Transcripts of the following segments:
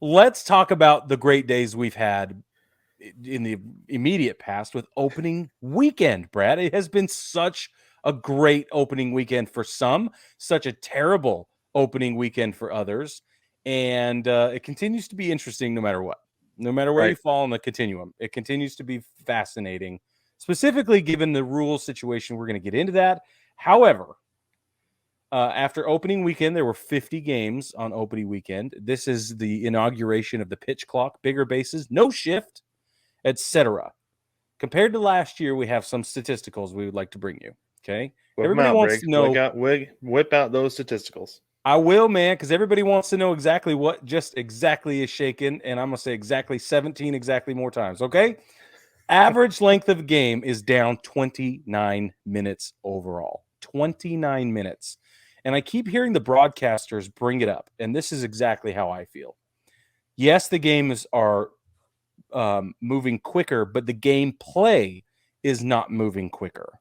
let's talk about the great days we've had in the immediate past with opening weekend, Brad. It has been such a great opening weekend for some, such a terrible opening weekend for others. And it continues to be interesting no matter what. No matter where you Right. fall on the continuum, it continues to be fascinating, specifically given the rule situation. We're going to get into that. However, after opening weekend, there were 50 games on opening weekend. This is the inauguration of the pitch clock, bigger bases, no shift, etc. Compared to last year, we have some statisticals we would like to bring you. Okay. Whip them Everybody out, wants Brig. to know. Whip out those statisticals. I will, man, because everybody wants to know exactly what just exactly is shaken. And I'm going to say exactly 17 exactly more times. Okay. Average length of game is down 29 minutes overall. 29 minutes. And I keep hearing the broadcasters bring it up. And this is exactly how I feel. Yes, the games are moving quicker, but the gameplay is not moving quicker.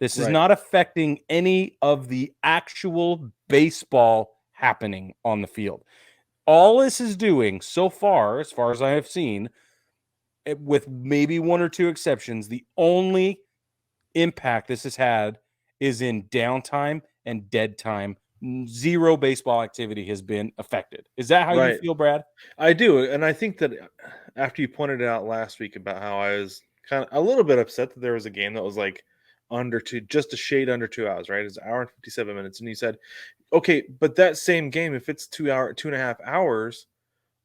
This is Right. not affecting any of the actual baseball happening on the field. All this is doing so far as I have seen, with maybe one or two exceptions, the only impact this has had is in downtime and dead time. Zero baseball activity has been affected. Is that how you Right. feel, Brad? I do. And I think that after you pointed it out last week about how I was kind of a little bit upset that there was a game that was like under two, just a shade under 2 hours, right? It's an hour and 57 minutes. And you said, okay, but that same game, if it's 2.5 hours,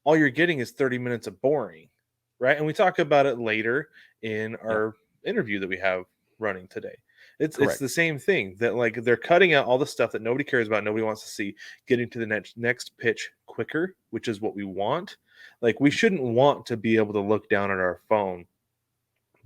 all you're getting is 30 minutes of boring, right? And we talk about it later in Yeah, our interview that we have running today. It's the correct. same thing that like they're cutting out all the stuff that nobody cares about, nobody wants to see, getting to the next pitch quicker, which is what we want. Like we shouldn't want to be able to look down at our phone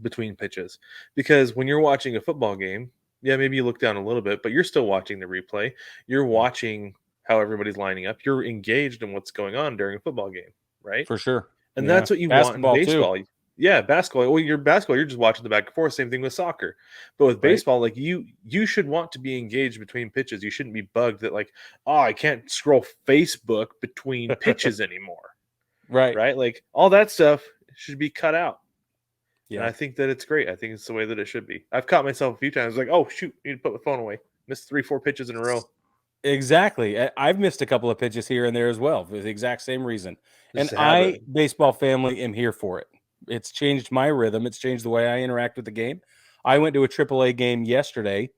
between pitches, because when you're watching a football game, yeah, maybe you look down a little bit, but you're still watching the replay. You're Yeah, watching how everybody's lining up. You're engaged in what's going on during a football game, right? for sure. And Yeah, that's what you want in basketball too, baseball. Yeah, basketball. Well, you're just watching the back and forth. Same thing with soccer. But with right? baseball, like you should want to be engaged between pitches. You shouldn't be bugged that like, oh, I can't scroll Facebook between pitches anymore. Right. Right? Like all that stuff should be cut out. And Yeah. I think that it's great. I think it's the way that it should be. I've caught myself a few times like, oh shoot, need to put my phone away. Missed 3, 4 pitches in a row. Exactly. I've missed a couple of pitches here and there as well for the exact same reason. And Just a I, habit. baseball family, am here for it. It's changed my rhythm. It's changed the way I interact with the game. I went to a AAA game yesterday.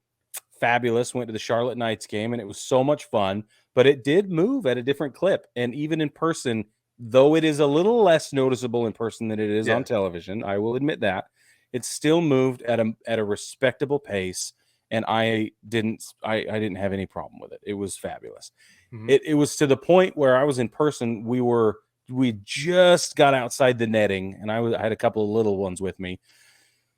Fabulous. Went to the Charlotte Knights game, and it was so much fun. But it did move at a different clip. And even in person, though it is a little less noticeable in person than it is on Yeah. television, I will admit that, it still moved at a respectable pace. And I didn't have any problem with it. It was fabulous. Mhm. It was to the point where I was in person. We just got outside the netting, and I had a couple of little ones with me.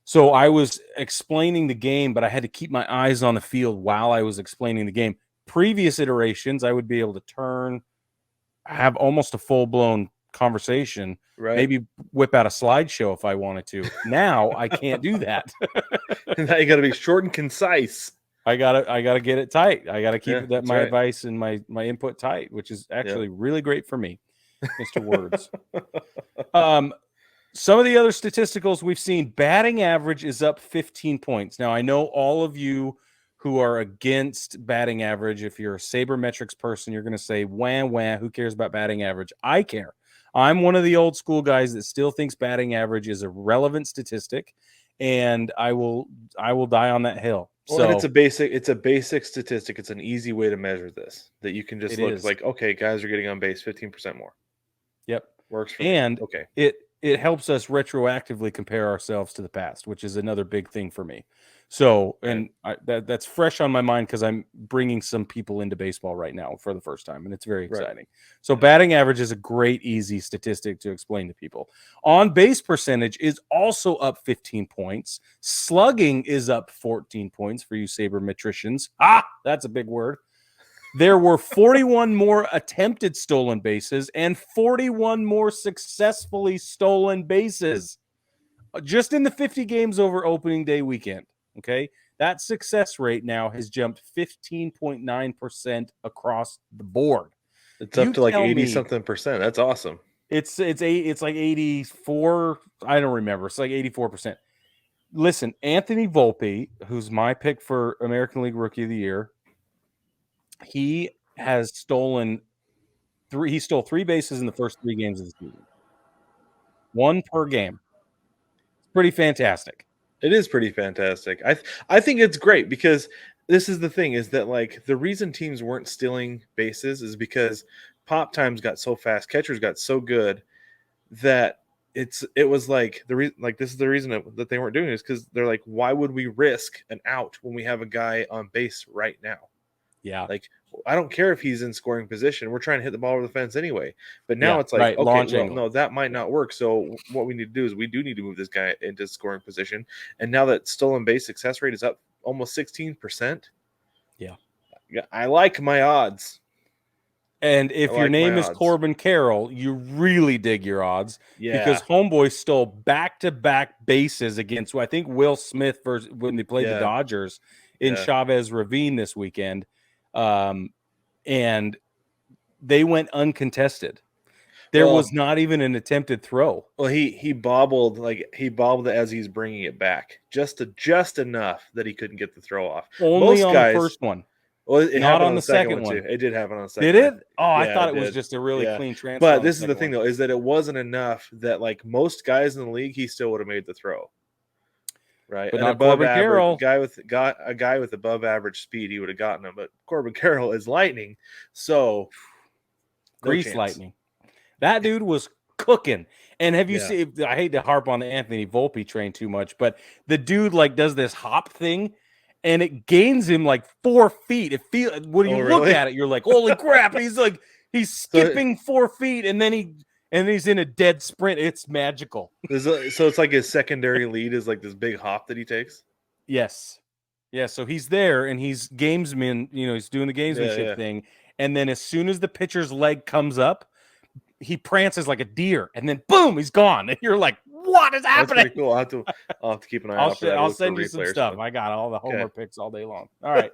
So I was explaining the game, but I had to keep my eyes on the field while I was explaining the game. Previous iterations, I would be able to have almost a full blown conversation, Right. maybe whip out a slideshow if I wanted to. Now I can't do that. Now you got to be short and concise. I gotta get it tight. I gotta Yeah, keep that that's my right. advice and my input tight, which is Yeah. actually really great for me, Mr. Words. Um, some of the other statisticals we've seen, batting average is up 15 points. Now I know all of you who are against batting average. If you're a sabermetrics person, you're going to say, "Wah wah, who cares about batting average?" I care. I'm one of the old school guys that still thinks batting average is a relevant statistic, and I will die on that hill. Well, and So it's a basic statistic. It's an easy way to measure this that you can just it look is. like, okay, guys are getting on base 15% more. Yep. Works for me. And Okay. it helps us retroactively compare ourselves to the past, which is another big thing for me. So, Right. and that's fresh on my mind because I'm bringing some people into baseball right now for the first time, and it's very Right. exciting. So, batting average is a great, easy statistic to explain to people. On base percentage is also up 15 points. Slugging is up 14 points for you sabermetricians. That's a big word. There were 41 more attempted stolen bases and 41 more successfully stolen bases just in the 50 games over opening day weekend. Okay. That success rate now has jumped 15.9% across the board. It's up You to like tell 80 me something percent. That's awesome. It's like 84. I don't remember. It's like 84%. Listen, Anthony Volpe, who's my pick for American League Rookie of the Year, he has stolen three. He stole 3 bases in the first 3 games of the season, 1 per game. It's pretty fantastic. It is pretty fantastic. I think it's great because this is the thing is that like the reason teams weren't stealing bases is because pop times got so fast, catchers got so good that it was like like this is the reason that they weren't doing it is because they're like, why would we risk an out when we have a guy on base right now? Yeah. Like, I don't care if he's in scoring position. We're trying to hit the ball over the fence anyway. But now Yeah, it's like, right, okay, launch well, angle. no, that might not work. So what we need to do is we do need to move this guy into scoring position. And now that stolen base success rate is up almost 16%. Yeah. I like my odds. And if I your like my name is odds. Corbin Carroll, you really dig your odds Yeah. because Homeboy stole back-to-back bases against, I think, Will Smith when they played the Yeah. Dodgers in Yeah. Chavez Ravine this weekend. And they went uncontested. There was not even an attempted throw. Well, he bobbled as he's bringing it back just enough that he couldn't get the throw off. Only Most on guys, the first one. well, it Not happened on the second one too. It did happen on the second Did one. it? Oh, I Yeah, thought it was just a really clean transfer. But this is the thing, though, is that it wasn't enough that like most guys in the league, he still would have made the throw. Right. But and not above Corbin average Carroll. a guy with above average speed, he would have gotten him. But Corbin Carroll is lightning. So grease lightning. That dude was cooking. And have you seen, I hate to harp on the Anthony Volpe train too much, but the dude like does this hop thing and it gains him like 4 feet. It feels when you look at it, you're like, holy crap. He's skipping 4 feet and then he's in a dead sprint. It's magical. So it's like his secondary lead is like this big hop that he takes. Yes. Yeah. So he's there and he's gamesman, he's doing the gamesmanship thing. And then as soon as the pitcher's leg comes up, he prances like a deer, and then boom, he's gone. And you're like, what is happening? That's pretty cool. I'll have to keep an eye out for that. I'll send you some stuff. I got all the Homer picks all day long. All right.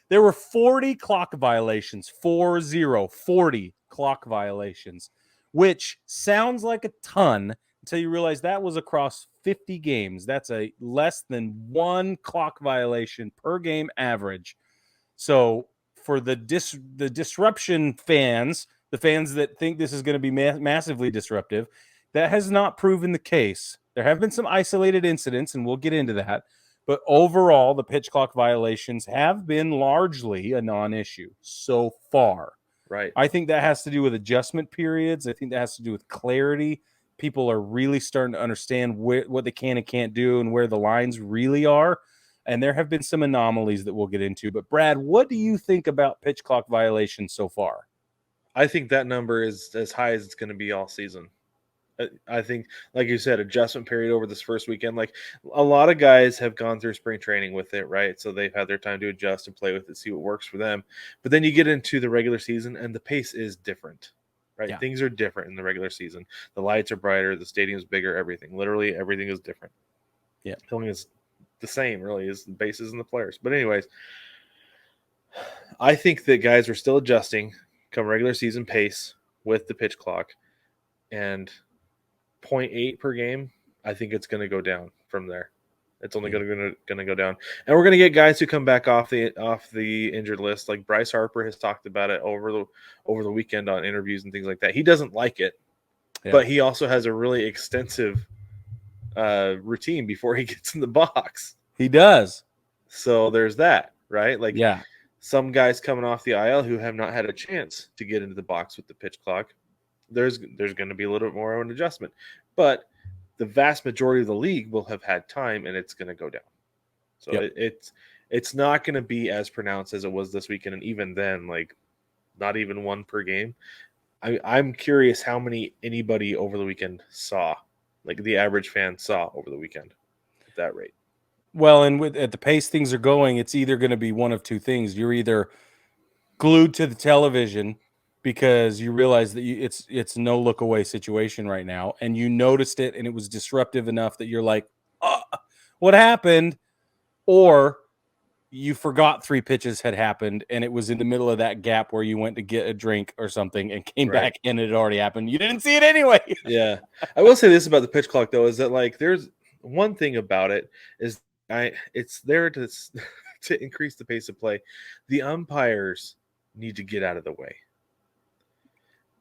There were 40 clock violations, 40 clock violations, which sounds like a ton until you realize that was across 50 games. That's a less than 1 clock violation per game average. So for the disruption fans, the fans that think this is going to be massively disruptive, that has not proven the case. There have been some isolated incidents, and we'll get into that. But overall, the pitch clock violations have been largely a non-issue so far. Right. I think that has to do with adjustment periods. I think that has to do with clarity. People are really starting to understand what they can and can't do and where the lines really are. And there have been some anomalies that we'll get into. But, Brad, what do you think about pitch clock violations so far? I think that number is as high as it's going to be all season. I think, like you said, adjustment period over this first weekend. Like a lot of guys have gone through spring training with it, right? So they've had their time to adjust and play with it, see what works for them. But then you get into the regular season, and the pace is different, right? Yeah. Things are different in the regular season. The lights are brighter, the stadium's bigger, everything. Literally everything is different. Yeah. The only is the same, really, is the bases and the players. But anyways, I think that guys are still adjusting come regular season pace with the pitch clock, and 0.8 per game, I think it's going to go down from there. It's only going to go down, and we're going to get guys who come back off the injured list. Like Bryce Harper has talked about it over the weekend on interviews and things like that. He doesn't like it, but he also has a really extensive routine before he gets in the box. He does. So there's that, right? Like, yeah, some guys coming off the IL who have not had a chance to get into the box with the pitch clock, there's going to be a little bit more of an adjustment. But the vast majority of the league will have had time, and it's going to go down. So it's not going to be as pronounced as it was this weekend. And even then, like, not even 1 per game. I'm curious how many anybody over the weekend saw, like the average fan saw over the weekend at that rate. Well, and at the pace things are going, it's either going to be one of two things. You're either glued to the television because you realize that it's no look away situation right now, and you noticed it, and it was disruptive enough that you're like, oh, what happened? Or you forgot 3 pitches had happened, and it was in the middle of that gap where you went to get a drink or something and came Right. back and it had already happened. You didn't see it anyway. Yeah. I will say this about the pitch clock though, is that like there's one thing about it is it's there to to increase the pace of play. The umpires need to get out of the way.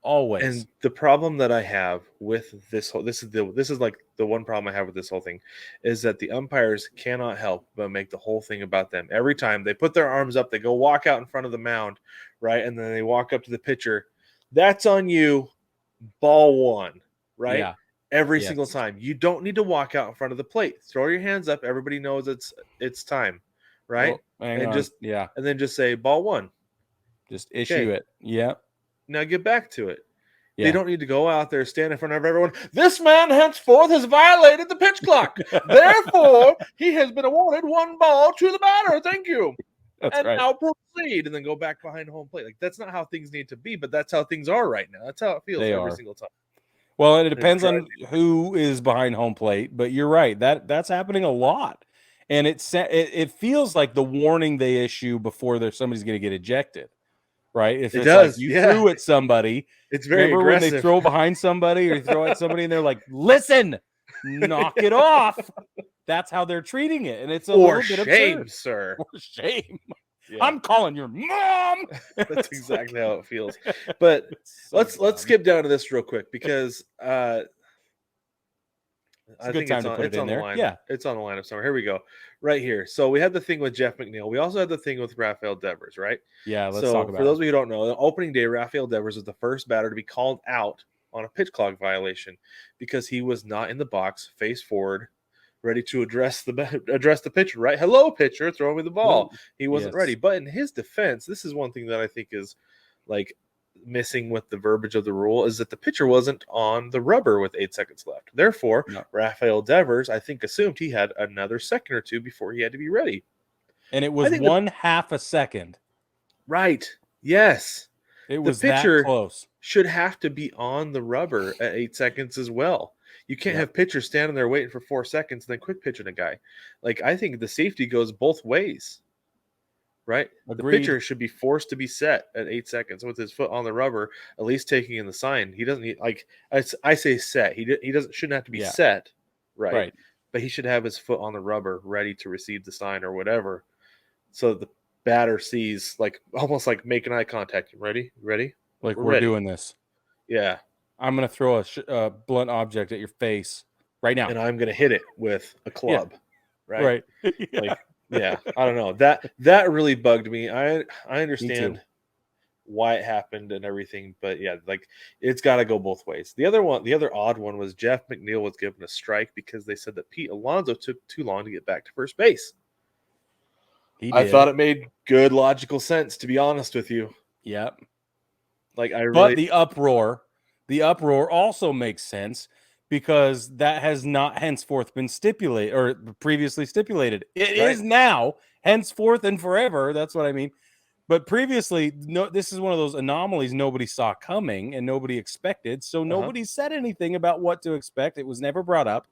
Always. And the problem that I have with this is like the one problem I have with this whole thing is that the umpires cannot help but make the whole thing about them. Every time they put their arms up, they go walk out in front of the mound, right? And then they walk up to the pitcher. That's on you, ball one, right? Yeah. Every Yes. single time. You don't need to walk out in front of the plate. Throw your hands up. Everybody knows it's time, right? Oh, hang and on. just Yeah. and then just say ball one. Just issue Okay. it. Yeah. Now get back to it. Yeah. They don't need to go out there, stand in front of everyone. This man henceforth has violated the pitch clock. Therefore, he has been awarded 1 ball to the batter. Thank you. That's and right. now proceed, and then go back behind home plate. Like that's not how things need to be, but that's how things are right now. That's how it feels They every are. single time. Well, and it depends drives on who is behind home plate, but you're right. That's happening a lot. And it feels like the warning they issue before somebody's going to get ejected, right? If It it's does, like you yeah. threw at somebody, It's very remember aggressive. when they throw behind somebody or you throw at somebody and they're like, listen, knock it off. That's how they're treating it. And it's a For little bit shame, absurd. sir. For shame. Yeah, I'm calling your mom. that's exactly how it feels. But So let's dumb. skip down to this real quick because It's a I good think time it's to on, put it's it in on there. the line. Yeah. It's on the line of summer. Here we go. Right here. So we had the thing with Jeff McNeil. We also had the thing with Rafael Devers, right? Yeah, let's so talk about for those it. of you who don't know, the opening day, Rafael Devers was the first batter to be called out on a pitch clock violation because he was not in the box, face forward, ready to address the pitcher, right? Hello, pitcher, throw me the ball. He wasn't ready. But in his defense, this is one thing that I think is like missing with the verbiage of the rule is that the pitcher wasn't on the rubber with 8 seconds left. Therefore, No. Rafael Devers, I think, assumed he had another second or two before he had to be ready. And it was 1/2 a second. Right. Yes. It The was pitcher that close. should have to be on the rubber at 8 seconds as well. You can't have pitchers standing there waiting for 4 seconds and then quick pitching a guy. Like, I think the safety goes both ways. Right? Agreed. The pitcher should be forced to be set at 8 seconds with his foot on the rubber, at least taking in the sign. He doesn't need, like, I say set. He shouldn't have to be set, right? But he should have his foot on the rubber, ready to receive the sign or whatever, so the batter sees, like, almost like making eye contact. Ready? Like we're doing this. Yeah. I'm gonna throw a blunt object at your face right now, and I'm gonna hit it with a club. Right. Like. Yeah, I don't know. That really bugged me. I understand why it happened and everything, but yeah, like it's got to go both ways. The other odd one was Jeff McNeil was given a strike because they said that Pete Alonso took too long to get back to first base. I thought it made good logical sense, to be honest with you. Yep. Like but the uproar also makes sense because that has not henceforth been stipulated or previously stipulated. It is now, henceforth and forever. That's what I mean. But previously, no, this is one of those anomalies nobody saw coming and nobody expected. So nobody said anything about what to expect. It was never brought up.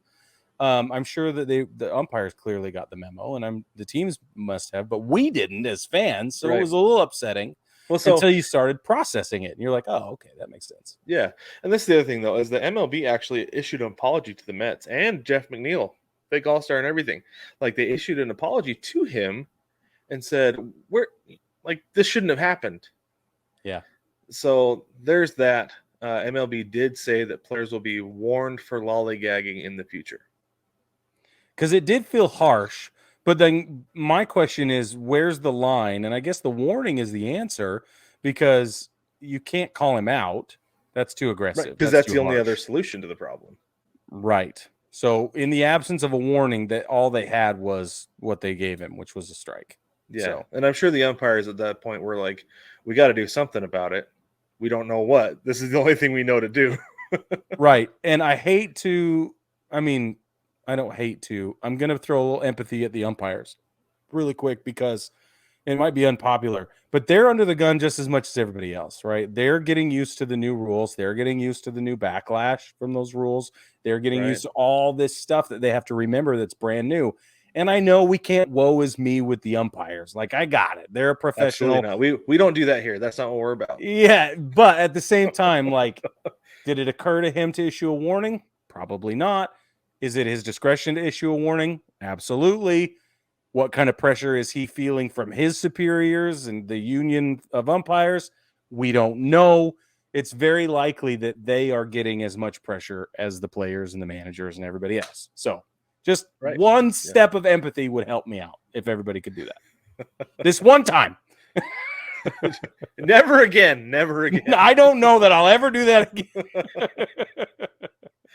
I'm sure that the umpires clearly got the memo, and the teams must have, but we didn't as fans. So it was a little upsetting. Well, until you started processing it, and you're like, "Oh, okay, that makes sense." Yeah, and this is the other thing, though, is the MLB actually issued an apology to the Mets and Jeff McNeil, fake All-Star and everything. Like, they issued an apology to him and said, this shouldn't have happened." Yeah. So there's that. MLB did say that players will be warned for lollygagging in the future. Because it did feel harsh. But then my question is, where's the line? And I guess the warning is the answer because you can't call him out. That's too aggressive. Because that's the only other solution to the problem. Right. So in the absence of a warning, that all they had was what they gave him, which was a strike. Yeah. So. And I'm sure the umpires at that point were like, we got to do something about it. We don't know what. This is the only thing we know to do. Right. And I don't hate to. I'm going to throw a little empathy at the umpires really quick because it might be unpopular, but they're under the gun just as much as everybody else, right? They're getting used to the new rules. They're getting used to the new backlash from those rules. They're getting used to all this stuff that they have to remember that's brand new. And I know we can't woe is me with the umpires. Like, I got it. They're a professional. Absolutely not. We don't do that here. That's not what we're about. Yeah, but at the same time, like, did it occur to him to issue a warning? Probably not. Is it his discretion to issue a warning? Absolutely. What kind of pressure is he feeling from his superiors and the union of umpires? We don't know. It's very likely that they are getting as much pressure as the players and the managers and everybody else. So just one step of empathy would help me out if everybody could do that. This one time. Never again. Never again. I don't know that I'll ever do that again.